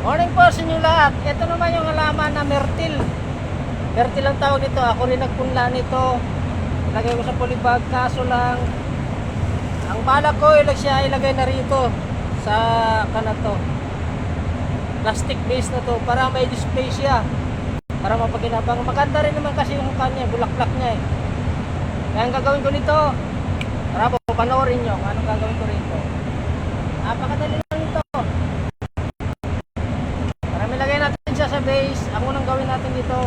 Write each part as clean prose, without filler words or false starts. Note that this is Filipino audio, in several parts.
Morning po sa inyo lahat. Ito naman yung halaman na myrtle. Myrtle ang tawag nito. Ako rin nagpunla nito. Ilagay ko sa polybag. Kaso lang, ang balak ko siya ilagay na rito sa kanato. Plastic base na to para may display siya. Para mapaginabang. Maganda rin naman kasi yung kanya, bulaklak niya eh. Kaya ang gagawin ko nito, para po panoorin nyo kung anong gagawin ko rito. Napakadali lang ito. Para milagay natin siya sa base, ang unang gawin natin dito,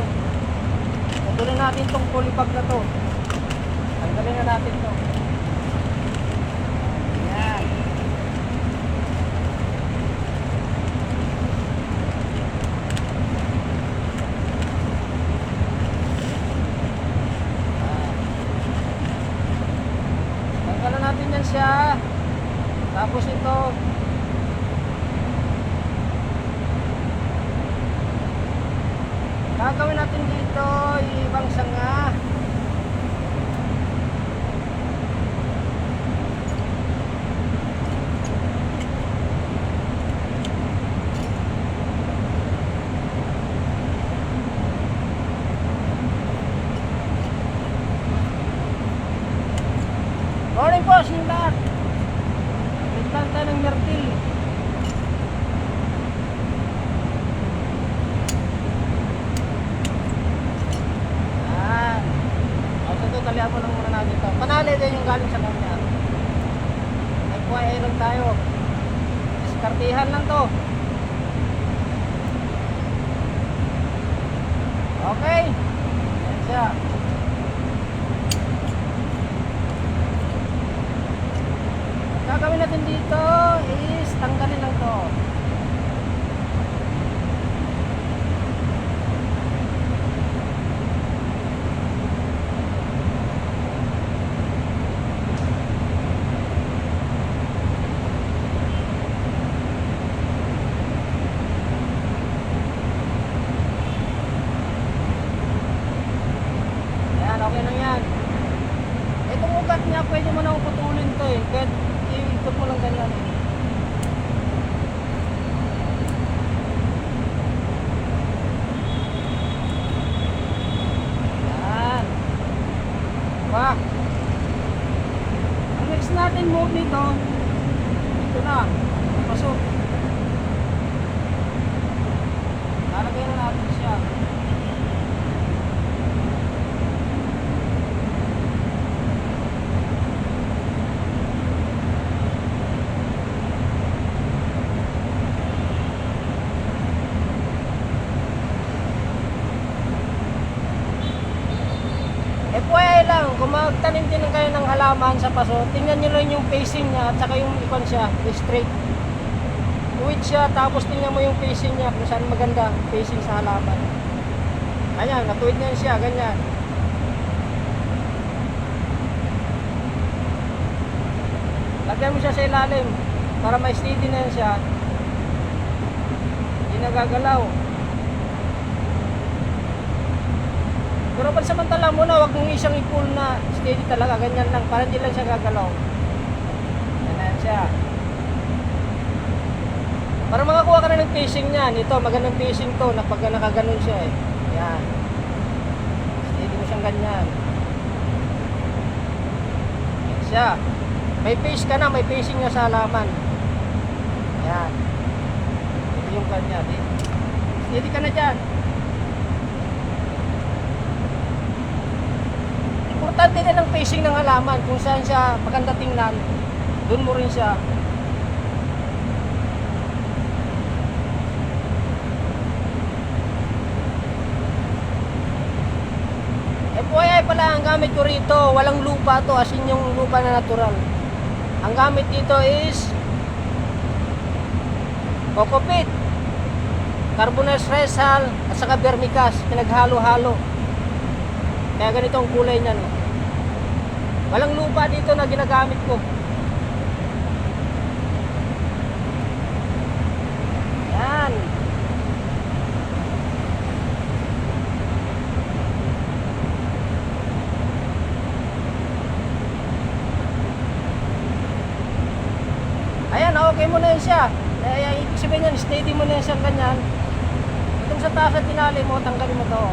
putulin natin tong polybag na to. Tanggalin na natin to. Ayan. Tanggalan natin yan siya. Tapos ito, gagawin natin dito ibang sanga. Morning po sa inyo lahat. Bigtan tayo ng myrtle. Talihan mo lang muna natin ito. Panali din yung galing sa kanya. FYI lang tayo. Diskartihan lang to. Okay. Yan siya. Gagawin natin dito is tanggalin lang to. Okay lang yan. Itong ugat niya, pwede mo nang putulin to eh. Kahit iikot mo lang ganyan. Yan. Diba? Ang next natin move nito, ito na. Pasok. Lalagay na natin siya. FYI lang, kung magtanim din kayo ng halaman sa paso, tingnan nyo lang yung facing niya at saka yung ikon siya, straight. Tuwid siya, tapos tingnan mo yung facing niya kung saan maganda facing sa halaman. Ayan, natuwid niya siya, ganyan. Lagyan mo siya sa ilalim para may steady na yan siya. Hindi nagagalaw. Pero pansamantala muna, wag mong isang i-pull na steady talaga, ganyan lang, para hindi lang siya gagalaw. Ganyan siya. Para makakuha ka na ng pacing niyan, ito, magandang pacing to, pag nakaganon siya eh. Yan. Steady mo siyang ganyan. Yan siya. May pace ka na, may pacing na sa halaman. Yan. Ito yung kanya. Steady ka na dyan. Importante din ang facing ng halaman, kung saan siya maganda tingnan, doon mo rin siya. FYI pala, ang gamit ko rito, walang lupa to, as in yung lupa na natural. Ang gamit dito is coco peat, carbonate resal, at saka vermicast, pinaghalo-halo. Kaya ganito ang kulay niyan. Walang lupa dito na ginagamit ko. Yan. Ayan, okay mo na yun siya. Kaya ibig sabihin yan, steady mo na yan siyang ganyan. Itong sa taas at tinali mo, tanggalin mo to.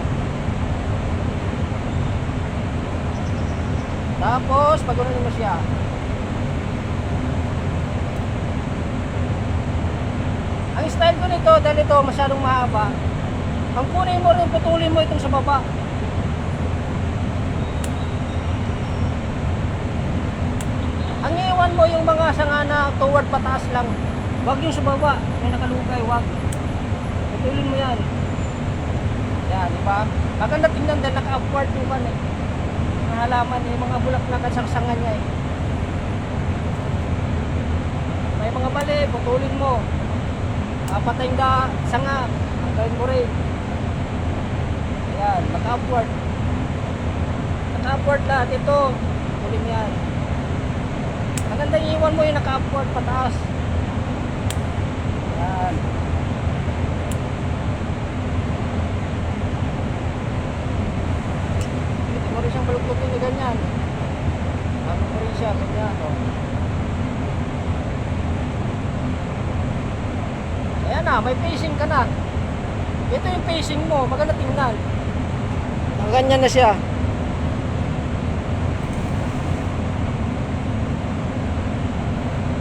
Tapos, pag-unanin mo siya. Ang style ko nito, dahil ito masyadong mahaba, ang kunin mo rin, putulin mo itong sa baba. Ang iwan mo yung mga sanga na toward pataas lang. Huwag yung sa baba, may nakalugay, huwag. Putulin mo yan. Yan, di ba? Maganda tingnan dahil naka-upward yung kan eh. Mga halaman eh, mga bulaklak at sarsangan niya eh. May mga mali, putulin mo. Patayin da, sanga, ang gawin mo rin. Ayan, naka-upward. Naka-upward lahat ito. Putulin yan. Maganda iwan mo yung naka-upward pataas. Ayan. Pwede mo rin siyang baluktutin na ganyan. Ano mo rin siya, ganyan. Oh. Ayan na, may facing ka na. Ito yung facing mo, maganda tingnan. Ganyan na siya.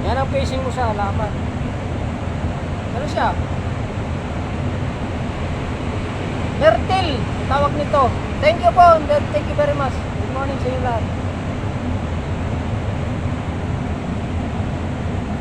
Yan ang facing mo sa halaman. Ano siya? Myrtle, tawag nito. Thank you po, thank you very much. Good morning sa inyo lahat.